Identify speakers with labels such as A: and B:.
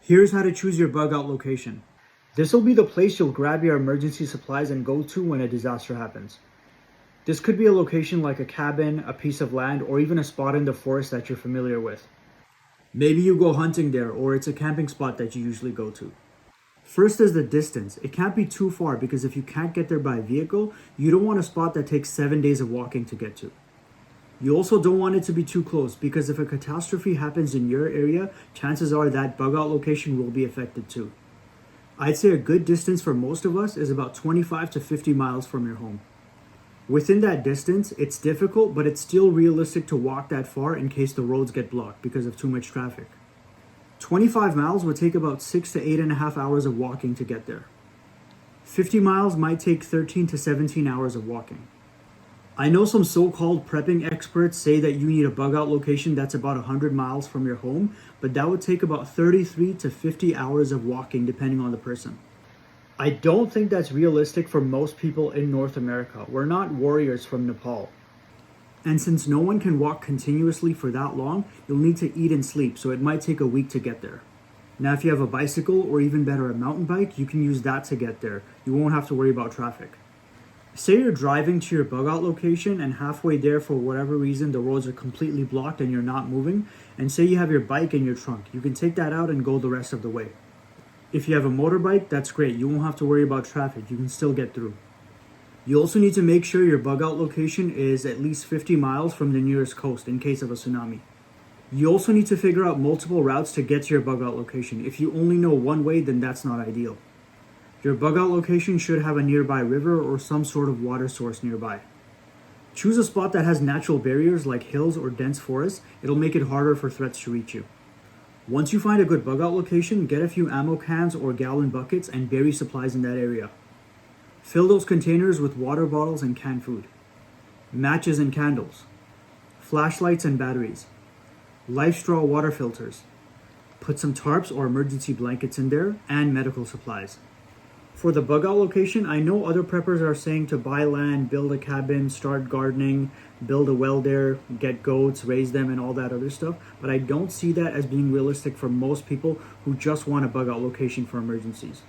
A: Here's how to choose your bug out location. This will be the place you'll grab your emergency supplies and go to when a disaster happens. This could be a location like a cabin, a piece of land, or even a spot in the forest that you're familiar with. Maybe you go hunting there, or it's a camping spot that you usually go to. First is the distance. It can't be too far because if you can't get there by vehicle, you don't want a spot that takes 7 days of walking to get to. You also don't want it to be too close because if a catastrophe happens in your area, chances are that bug out location will be affected too. I'd say a good distance for most of us is about 25 to 50 miles from your home. Within that distance, it's difficult, but it's still realistic to walk that far in case the roads get blocked because of too much traffic. 25 miles would take about 6 to 8.5 hours of walking to get there. 50 miles might take 13 to 17 hours of walking. I know some so-called prepping experts say that you need a bug out location that's about 100 miles from your home, but that would take about 33 to 50 hours of walking depending on the person. I don't think that's realistic for most people in North America. We're not warriors from Nepal. And since no one can walk continuously for that long, you'll need to eat and sleep, so it might take a week to get there. Now, if you have a bicycle or even better, a mountain bike, you can use that to get there. You won't have to worry about traffic. Say you're driving to your bug out location and halfway there for whatever reason the roads are completely blocked and you're not moving, and say you have your bike in your trunk. You can take that out and go the rest of the way. If you have a motorbike, that's great. You won't have to worry about traffic. You can still get through. You also need to make sure your bug out location is at least 50 miles from the nearest coast in case of a tsunami. You also need to figure out multiple routes to get to your bug out location. If you only know one way, then that's not ideal. Your bug out location should have a nearby river or some sort of water source nearby. Choose a spot that has natural barriers like hills or dense forests. It'll make it harder for threats to reach you. Once you find a good bug out location, get a few ammo cans or gallon buckets and bury supplies in that area. Fill those containers with water bottles and canned food. Matches and candles. Flashlights and batteries. Life straw water filters. Put some tarps or emergency blankets in there and medical supplies. For the bug out location, I know other preppers are saying to buy land, build a cabin, start gardening, build a well there, get goats, raise them, and all that other stuff. But I don't see that as being realistic for most people who just want a bug out location for emergencies.